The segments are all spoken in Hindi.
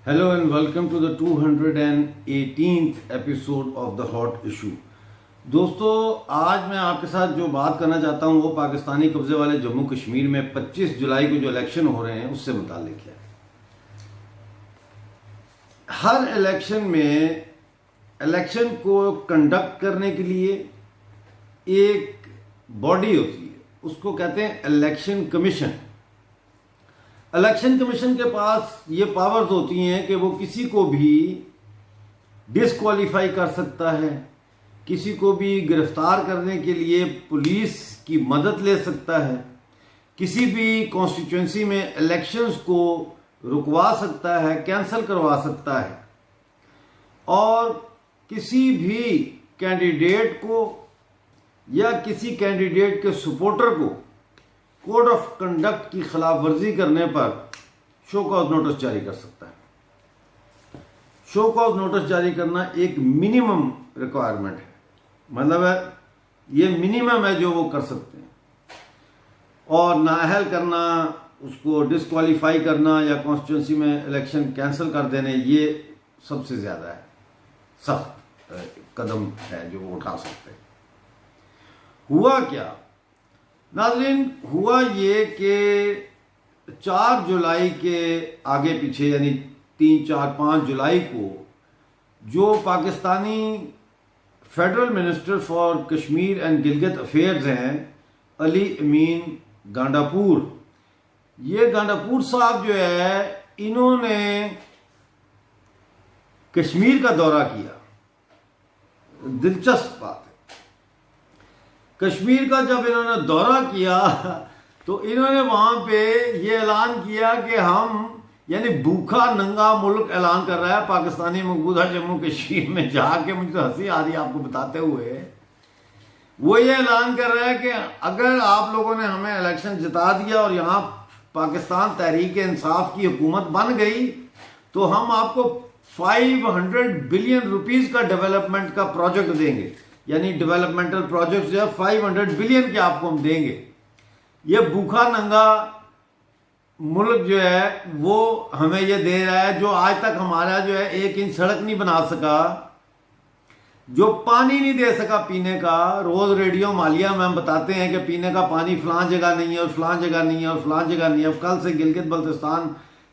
Hello and welcome to the 218th episode of the Hot Issue। दोस्तों, आज मैं आपके साथ जो बात करना चाहता हूँ वो पाकिस्तानी कब्जे वाले जम्मू कश्मीर में 25 जुलाई को जो इलेक्शन हो रहे हैं उससे मुतालिक है। हर इलेक्शन में इलेक्शन को कंडक्ट करने के लिए एक बॉडी होती है, उसको कहते हैं इलेक्शन कमीशन। इलेक्शन कमीशन के पास ये पावर्स होती हैं कि वो किसी को भी डिस्क्वालीफाई कर सकता है, किसी को भी गिरफ्तार करने के लिए पुलिस की मदद ले सकता है, किसी भी कॉन्स्टिट्यूंसी में इलेक्शंस को रुकवा सकता है, कैंसिल करवा सकता है और किसी भी कैंडिडेट को या किसी कैंडिडेट के सपोर्टर को कोड ऑफ कंडक्ट की खिलाफ वर्जी करने पर शो कॉज नोटिस जारी कर सकता है। शो कॉज नोटिस जारी करना एक मिनिमम रिक्वायरमेंट है, मतलब है ये मिनिमम है जो वो कर सकते हैं। और नाअहल करना, उसको डिस्क्वालीफाई करना या कॉन्स्टिट्यूंसी में इलेक्शन कैंसिल कर देने, ये सबसे ज़्यादा है सख्त कदम है जो वो उठा सकते हैं। हुआ क्या नाज़रीन, हुआ ये कि 4 जुलाई के आगे पीछे यानी 3, 4, 5 जुलाई को जो Pakistani federal minister for Kashmir and Gilgit affairs हैं अली अमीन गांडापुर, ये गांडापुर साहब जो है इन्होंने कश्मीर का दौरा किया। दिलचस्प बात है, कश्मीर का जब इन्होंने दौरा किया तो इन्होंने वहां पे ये ऐलान किया कि हम यानी भूखा नंगा मुल्क ऐलान कर रहा है पाकिस्तानी मकबूजा जम्मू कश्मीर में जाके। मुझे तो हंसी आ रही है आपको बताते हुए। वो ये ऐलान कर रहा है कि अगर आप लोगों ने हमें इलेक्शन जिता दिया और यहाँ पाकिस्तान तहरीक इंसाफ की हुकूमत बन गई तो हम आपको 500 बिलियन रुपीस का डेवलपमेंट का प्रोजेक्ट देंगे, यानी डेवलपमेंटल प्रोजेक्ट जो है 500 बिलियन के आपको हम देंगे। ये भूखा नंगा मुल्क जो है वो हमें ये दे रहा है जो आज तक हमारा जो है 1 इंच सड़क नहीं बना सका, जो पानी नहीं दे सका पीने का। रोज रेडियो मालिया में हम बताते हैं कि पीने का पानी फलां जगह नहीं है और फलां जगह नहीं है और फलां जगह नहीं है। अब कल से गिलगित बल्तिस्तान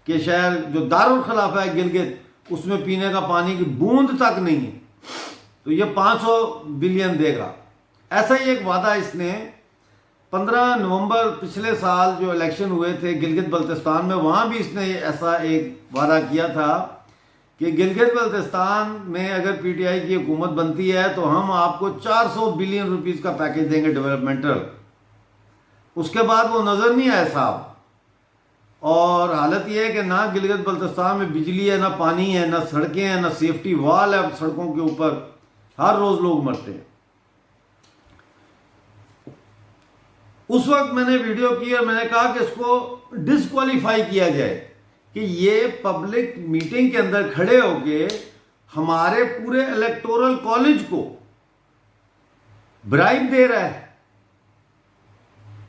के शहर जो दारुल खिलाफा है गिलगित, उसमें पीने का पानी की बूंद तक नहीं है, तो ये 500 बिलियन देगा। ऐसा ही एक वादा इसने 15 नवंबर पिछले साल जो इलेक्शन हुए थे गिलगित बल्तिस्तान में, वहां भी इसने ऐसा एक वादा किया था कि गिलगित बल्तिस्तान में अगर पीटीआई की हुकूमत बनती है तो हम आपको 400 बिलियन रुपीस का पैकेज देंगे डेवलपमेंटल। उसके बाद वो नजर नहीं आया साहब, और हालत यह है कि ना गिलगित बल्तिस्तान में बिजली है, ना पानी है, ना सड़कें हैं, ना सेफ्टी वॉल है सड़कों के ऊपर, हर रोज लोग मरते हैं। उस वक्त मैंने वीडियो की और मैंने कहा कि इसको डिस्क्वालीफाई किया जाए कि ये पब्लिक मीटिंग के अंदर खड़े होके हमारे पूरे इलेक्टोरल कॉलेज को ब्राइब दे रहा है,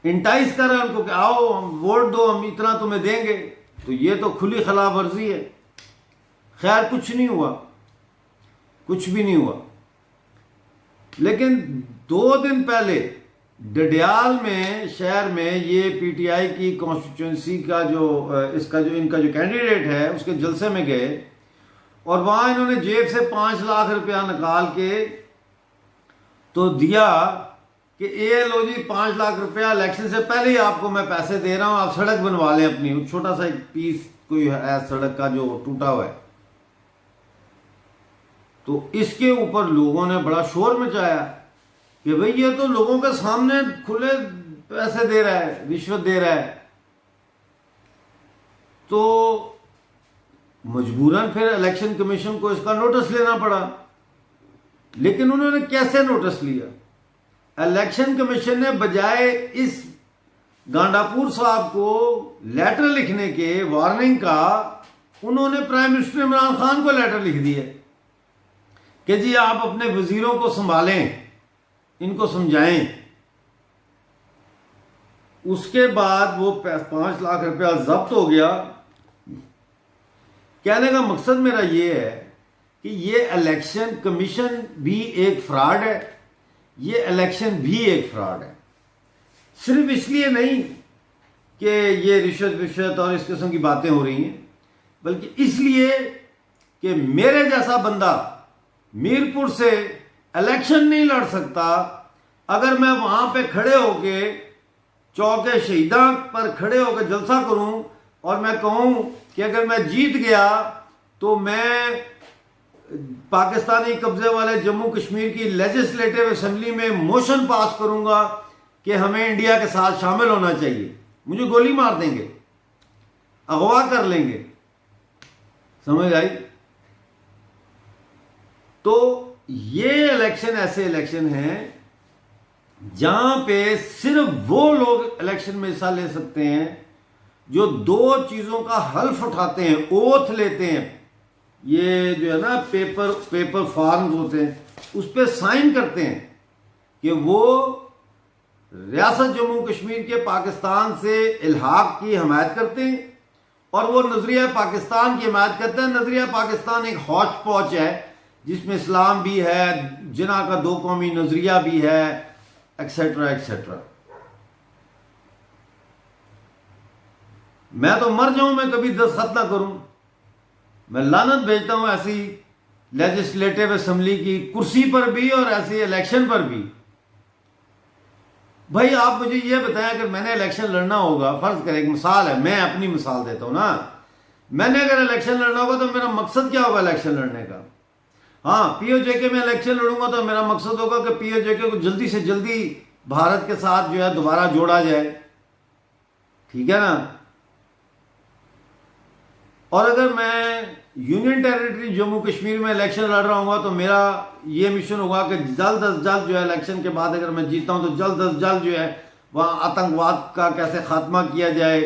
इंटाइस कर रहा है उनको कि आओ हम वोट दो, हम इतना तुम्हें देंगे। तो ये तो खुली खिलाफ वर्जी है। खैर कुछ नहीं हुआ, कुछ भी नहीं हुआ। लेकिन 2 दिन पहले डडियाल में शहर में ये पीटीआई की कॉन्स्टिट्यूंसी का जो इनका जो कैंडिडेट है उसके जलसे में गए और वहां इन्होंने जेब से 5 लाख रुपया निकाल के तो दिया कि ये लो जी 5 लाख रुपया, इलेक्शन से पहले ही आपको मैं पैसे दे रहा हूं, आप सड़क बनवा लें अपनी। छोटा सा एक पीस कोई है सड़क का जो टूटा हुआ है। तो इसके ऊपर लोगों ने बड़ा शोर मचाया कि भाई ये तो लोगों के सामने खुले पैसे दे रहा है, रिश्वत दे रहा है। तो मजबूरन फिर इलेक्शन कमीशन को इसका नोटिस लेना पड़ा। लेकिन उन्होंने कैसे नोटिस लिया? इलेक्शन कमीशन ने बजाय इस गांडापुर साहब को लेटर लिखने के वार्निंग का, उन्होंने प्राइम मिनिस्टर इमरान खान को लेटर लिख दिया कि जी आप अपने वजीरों को संभालें, इनको समझाएं। उसके बाद वो 5 लाख रुपया जब्त हो गया कहने का मकसद मेरा ये है कि ये इलेक्शन कमीशन भी एक फ्रॉड है, ये इलेक्शन भी एक फ्रॉड है। सिर्फ इसलिए नहीं कि ये रिश्वत और इस किस्म की बातें हो रही हैं, बल्कि इसलिए कि मेरे जैसा बंदा मीरपुर से इलेक्शन नहीं लड़ सकता। अगर मैं वहां पे खड़े होके चौके शहीदा पर खड़े होकर जलसा करूं और मैं कहूं कि अगर मैं जीत गया तो मैं पाकिस्तानी कब्जे वाले जम्मू कश्मीर की लेजिस्लेटिव असेंबली में मोशन पास करूंगा कि हमें इंडिया के साथ शामिल होना चाहिए, मुझे गोली मार देंगे, अगवा कर लेंगे। समझ आई? तो ये इलेक्शन ऐसे इलेक्शन हैं जहां पे सिर्फ वो लोग इलेक्शन में हिस्सा ले सकते हैं जो दो चीजों का हल्फ उठाते हैं, ओथ लेते हैं। ये जो है ना पेपर फॉर्म्स होते हैं, उस पर साइन करते हैं कि वो रियासत जम्मू कश्मीर के पाकिस्तान से इल्हाक की हमायत करते हैं और वो नजरिया पाकिस्तान की हमायत करते हैं। नजरिया पाकिस्तान एक हौच पौच है जिसमें इस्लाम भी है, जिना का दो कौमी नजरिया भी है, एक्सेट्रा एक्सेट्रा। मैं तो मर जाऊं, मैं कभी दस्तखत ना करूं। मैं लानत भेजता हूं ऐसी लेजिस्लेटिव असेंबली की कुर्सी पर भी और ऐसी इलेक्शन पर भी। भाई आप मुझे ये बताएं, अगर मैंने इलेक्शन लड़ना होगा, फर्ज करें एक मिसाल है, मैं अपनी मिसाल देता हूं ना, मैंने अगर इलेक्शन लड़ना होगा तो मेरा मकसद क्या होगा इलेक्शन लड़ने का? हाँ, पीओजेके में इलेक्शन लड़ूंगा तो मेरा मकसद होगा कि पीओजेके को जल्दी से जल्दी भारत के साथ जो है दोबारा जोड़ा जाए, ठीक है ना। और अगर मैं यूनियन टेरिटरी जम्मू कश्मीर में इलेक्शन लड़ रहा हूँ तो मेरा ये मिशन होगा कि जल्द अज जल्द जो है इलेक्शन के बाद अगर मैं जीता हूं तो जल्द अज जल्द जो है वहां आतंकवाद का कैसे खात्मा किया जाए,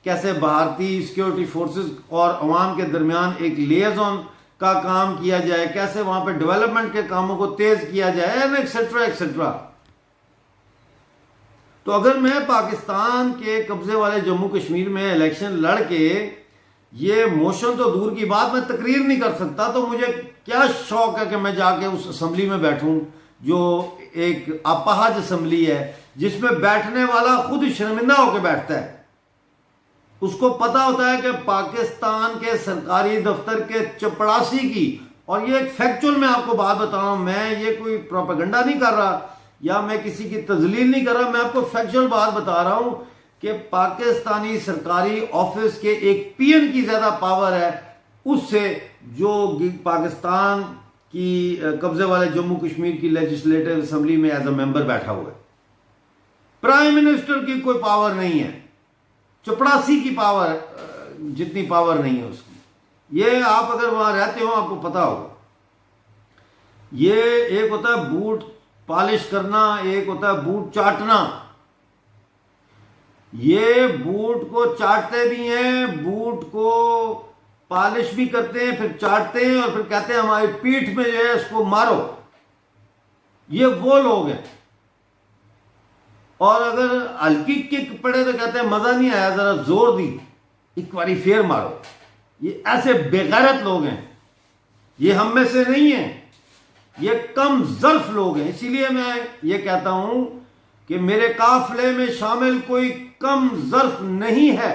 कैसे भारतीय सिक्योरिटी फोर्सेस और अवाम के दरमियान एक लिएजन का काम किया जाए, कैसे वहां पे डेवलपमेंट के कामों को तेज किया जाए, एंड एक्सेट्रा एक्सेट्रा। तो अगर मैं पाकिस्तान के कब्जे वाले जम्मू कश्मीर में इलेक्शन लड़के ये मोशन तो दूर की बात, मैं तकरीर नहीं कर सकता, तो मुझे क्या शौक है कि मैं जाके उस असेंबली में बैठूं जो एक अपाहज असेंबली है जिसमें बैठने वाला खुद शर्मिंदा होकर बैठता है। उसको पता होता है कि पाकिस्तान के सरकारी दफ्तर के चपड़ासी की, और ये एक फैक्चुअल मैं आपको बात बता रहा हूं, मैं ये कोई प्रोपेगेंडा नहीं कर रहा या मैं किसी की तजलील नहीं कर रहा, मैं आपको फैक्चुअल बात बता रहा हूं कि पाकिस्तानी सरकारी ऑफिस के एक पीएन की ज्यादा पावर है उससे जो पाकिस्तान की कब्जे वाले जम्मू कश्मीर की लेजिस्लेटिव असेंबली में एज अ मेंबर बैठा हुआ है। प्राइम मिनिस्टर की कोई पावर नहीं है, चपड़ासी की पावर जितनी पावर नहीं है उसकी। ये आप अगर वहां रहते हो आपको पता होगा। ये एक होता है बूट पॉलिश करना, एक होता है बूट चाटना। ये बूट को चाटते भी हैं, बूट को पॉलिश भी करते हैं, फिर चाटते हैं और फिर कहते हैं हमारी पीठ में जो है इसको मारो। ये वो लोग हैं। और अगर हल्की किक पड़े तो कहते हैं मजा नहीं आया, जरा जोर दी, एक बारी फेर मारो। ये ऐसे बेगैरत लोग हैं, ये हम में से नहीं है, ये कम ज़र्फ लोग हैं। इसीलिए मैं ये कहता हूं कि मेरे काफिले में शामिल कोई कम ज़र्फ नहीं है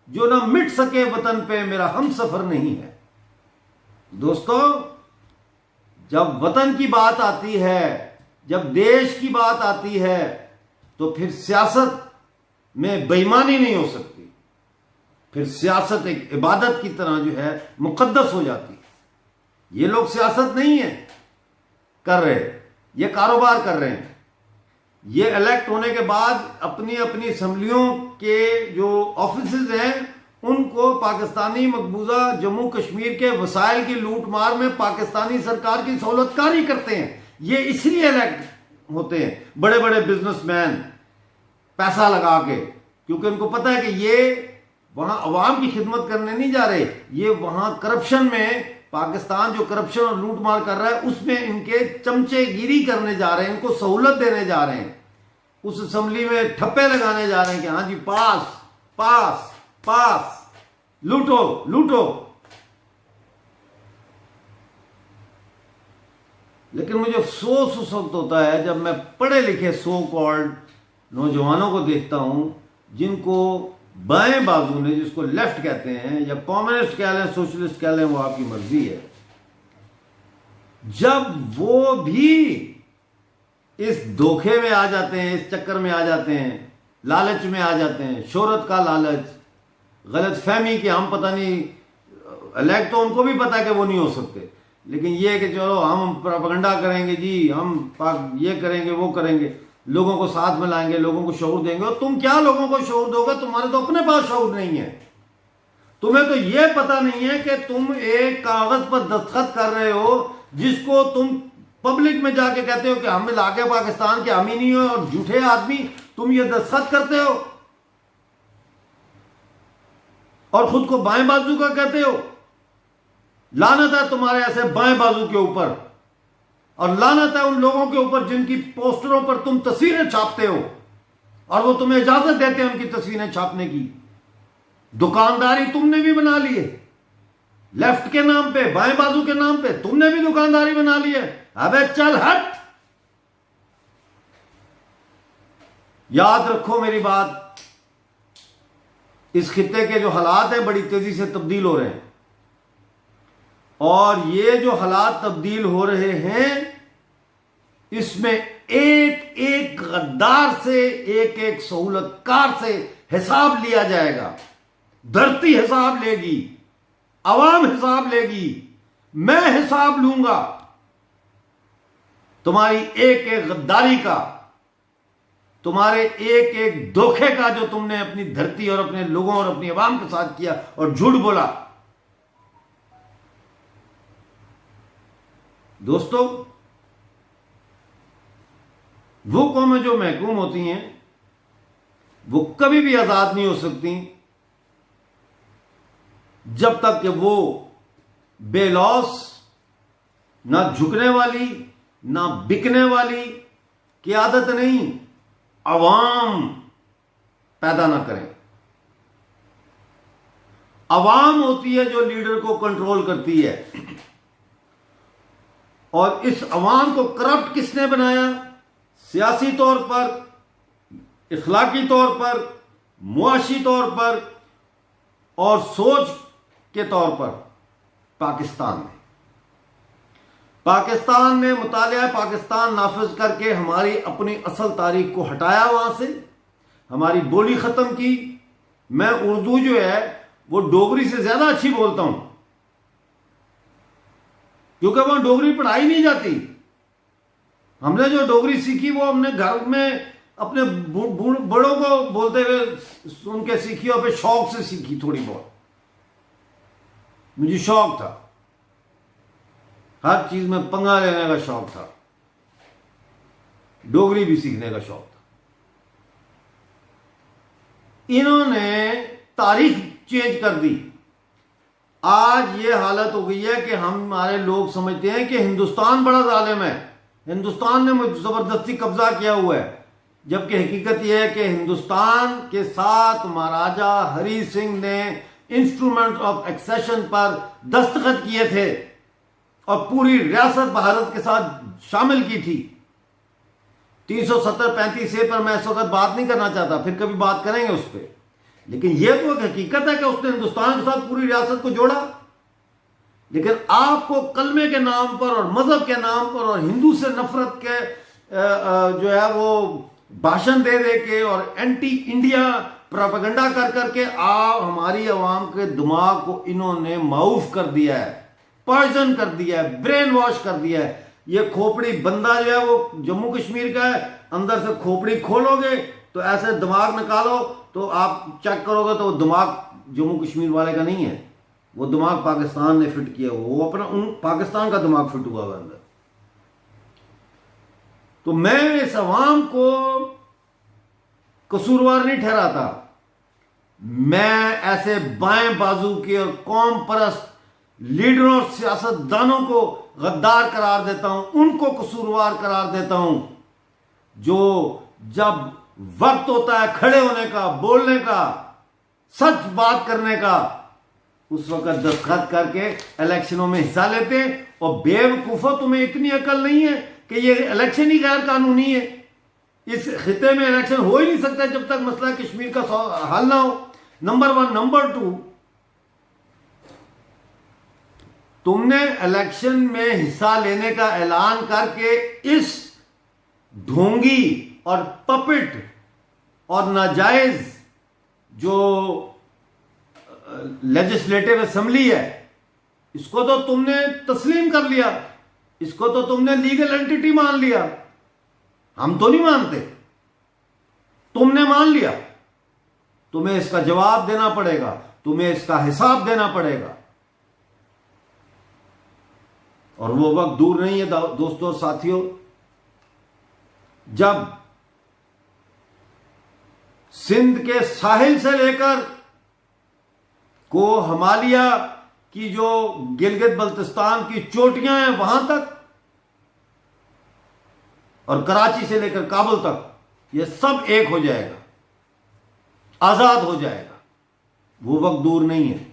जो ना मिट सके वतन पे मेरा हम सफर नहीं है। दोस्तों, जब वतन की बात आती है, जब देश की बात आती है, तो फिर सियासत में बेईमानी नहीं हो सकती। फिर सियासत एक इबादत की तरह जो है मुकद्दस हो जाती है। ये लोग सियासत नहीं है कर रहे, ये कारोबार कर रहे हैं। ये इलेक्ट होने के बाद अपनी अपनी असम्बलियों के जो ऑफिसेज हैं उनको पाकिस्तानी मकबूजा जम्मू कश्मीर के वसाइल की लूट मार में पाकिस्तानी सरकार की सहूलतकारी करते हैं। ये इसलिए इलेक्ट होते हैं बड़े बड़े बिजनेसमैन पैसा लगा के, क्योंकि उनको पता है कि ये वहां अवाम की खिदमत करने नहीं जा रहे, ये वहां करप्शन में, पाकिस्तान जो करप्शन और लूटमार कर रहा है उसमें इनके चमचेगिरी करने जा रहे हैं, इनको सहूलत देने जा रहे हैं, उस असेंबली में ठप्पे लगाने जा रहे हैं कि हाँ जी पास पास पास, लूटो लूटो। लेकिन मुझे अफसोस उस वक्त होता है जब मैं पढ़े लिखे सो कॉल्ड नौजवानों को देखता हूं जिनको बाएं बाजू ने, जिसको लेफ्ट कहते हैं या कम्युनिस्ट कह लें, सोशलिस्ट कह लें, वो आपकी मर्जी है, जब वो भी इस धोखे में आ जाते हैं, इस चक्कर में आ जाते हैं, लालच में आ जाते हैं, शोहरत का लालच, गलत फहमी कि हम पता नहीं, अलग तो उनको भी पता है कि वो नहीं हो सकते, लेकिन ये कि चलो हम प्रोपेगेंडा करेंगे जी, हम ये करेंगे वो करेंगे, लोगों को साथ में लाएंगे, लोगों को शऊर देंगे। और तुम क्या लोगों को शऊर दोगे? तुम्हारे तो अपने पास शऊर नहीं है। तुम्हें तो यह पता नहीं है कि तुम एक कागज पर दस्तखत कर रहे हो जिसको तुम पब्लिक में जाके कहते हो कि हम इलाके पाकिस्तान के अमीनी हो और झूठे आदमी, तुम ये दस्तखत करते हो और खुद को बाएं बाजू का कहते हो। लानत है तुम्हारे ऐसे बाएं बाजू के ऊपर, और लानत है उन लोगों के ऊपर जिनकी पोस्टरों पर तुम तस्वीरें छापते हो और वो तुम्हें इजाजत देते हैं उनकी तस्वीरें छापने की। दुकानदारी तुमने भी बना ली है, लेफ्ट के नाम पे, बाएं बाजू के नाम पे तुमने भी दुकानदारी बना ली है। अबे चल हट। याद रखो मेरी बात, इस खित्ते के जो हालात हैं बड़ी तेजी से तब्दील हो रहे हैं, और ये जो हालात तब्दील हो रहे हैं इसमें एक एक गद्दार से, एक एक सहूलतकार से हिसाब लिया जाएगा। धरती हिसाब लेगी, अवाम हिसाब लेगी, मैं हिसाब लूंगा तुम्हारी एक एक गद्दारी का, तुम्हारे एक एक धोखे का जो तुमने अपनी धरती और अपने लोगों और अपनी अवाम के साथ किया और झूठ बोला। दोस्तों, वो कौमें जो महकूम होती हैं वो कभी भी आजाद नहीं हो सकती जब तक कि वो बेलौस, ना झुकने वाली ना बिकने वाली क़यादत नहीं, अवाम पैदा ना करें। अवाम होती है जो लीडर को कंट्रोल करती है, और इस अवाम को करप्ट किसने बनाया? सियासी तौर पर, इखलाकी तौर पर, मुआशी तौर पर और सोच के तौर पर पाकिस्तान में। पाकिस्तान ने मुतालिया पाकिस्तान नाफिज करके हमारी अपनी असल तारीख को हटाया, वहां से हमारी बोली खत्म की। मैं उर्दू जो है वो डोगरी से ज्यादा अच्छी बोलता हूं, क्योंकि वहां डोगरी पढ़ाई नहीं जाती। हमने जो डोगरी सीखी वो हमने घर में अपने बड़ों को बोलते हुए सुन के सीखी, और फिर शौक से सीखी थोड़ी बहुत। मुझे शौक था, हर चीज में पंगा लेने का शौक था, डोगरी भी सीखने का शौक था। इन्होंने तारीख चेंज कर दी। आज ये हालत हो गई है कि हमारे लोग समझते हैं कि हिंदुस्तान बड़ा जालिम है, हिंदुस्तान ने जबरदस्ती कब्जा किया हुआ है, जबकि हकीकत यह है कि हिंदुस्तान के साथ महाराजा हरि सिंह ने इंस्ट्रूमेंट ऑफ एक्सेशन पर दस्तखत किए थे और पूरी रियासत भारत के साथ शामिल की थी। 370-35 से पर मैं इस वक्त बात नहीं करना चाहता, फिर कभी बात करेंगे उस पर। लेकिन यह तो एक हकीकत है कि उसने हिंदुस्तान के साथ पूरी रियासत को जोड़ा। लेकिन आपको कलमे के नाम पर और मजहब के नाम पर और हिंदू से नफरत के जो है वो भाषण दे दे के और एंटी इंडिया प्रोपेगेंडा कर करके हमारी आवाम के दिमाग को इन्होंने माऊफ कर दिया है, पॉइजन कर दिया है, ब्रेन वॉश कर दिया है। ये खोपड़ी बंदा जो है वो जम्मू कश्मीर का है, अंदर से खोपड़ी खोलोगे तो ऐसे दिमाग निकालो तो आप चेक करोगे तो वो दिमाग जम्मू कश्मीर वाले का नहीं है, वो दिमाग पाकिस्तान ने फिट किया हुआ, वो अपना पाकिस्तान का दिमाग फिट हुआ है अंदर। तो मैं इस अवाम को कसूरवार नहीं ठहराता, मैं ऐसे बाएं बाजू के और कौम परस्त लीडरों और सियासतदानों को गद्दार करार देता हूं, उनको कसूरवार करार देता हूं जो जब वक्त होता है खड़े होने का, बोलने का, सच बात करने का, उस वक्त दस्तखत करके इलेक्शनों में हिस्सा लेते हैं। और बेवकूफो, तुम्हें इतनी अकल नहीं है कि ये इलेक्शन ही गैर कानूनी है। इस खिते में इलेक्शन हो ही नहीं सकता जब तक मसला कश्मीर का हल ना हो। नंबर 1। नंबर 2, तुमने इलेक्शन में हिस्सा लेने का ऐलान करके इस ढोंगी और पपिट और नाजायज जो लेजिस्लेटिव असेंबली है, इसको तो तुमने तस्लीम कर लिया, इसको तो तुमने लीगल एंटिटी मान लिया। हम तो नहीं मानते, तुमने मान लिया। तुम्हें इसका जवाब देना पड़ेगा, तुम्हें इसका हिसाब देना पड़ेगा। और वो वक्त दूर नहीं है दोस्तों और साथियों, जब सिंध के साहिल से लेकर को हिमालय की जो गिलगित बल्तिस्तान की चोटियां हैं वहां तक, और कराची से लेकर काबुल तक, ये सब एक हो जाएगा, आजाद हो जाएगा। वो वक्त दूर नहीं है।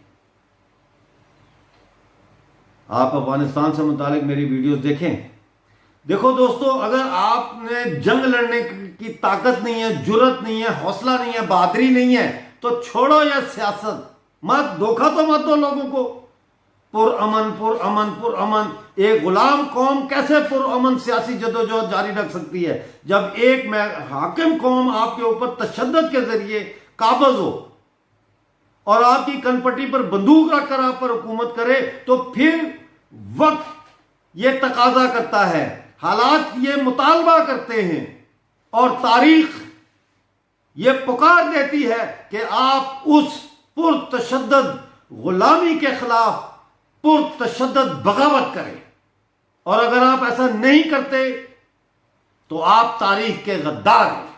आप अफगानिस्तान से मुतालिक मेरी वीडियोस देखें। देखो दोस्तों, अगर आपने जंग लड़ने की ताकत नहीं है, जुर्रत नहीं है, हौसला नहीं है, बहादुरी नहीं है, तो छोड़ो यह सियासत। मत धोखा तो मत दो लोगों को। पुरअमन पुरअमन पुरअमन, एक गुलाम कौम कैसे पुरअमन सियासी जदोजहद जारी रख सकती है जब एक हाकिम कौम आपके ऊपर तशद्दुद के जरिए काबज हो और आपकी कनपट्टी पर बंदूक रखकर आप पर हुकूमत करे? तो फिर वक्त ये तकाजा करता है, हालात ये मुतालबा करते हैं और तारीख ये पुकार देती है कि आप उस पुरतशद्दुद गुलामी के खिलाफ पुरतशद्दुद बगावत करें। और अगर आप ऐसा नहीं करते तो आप तारीख के गद्दार हैं।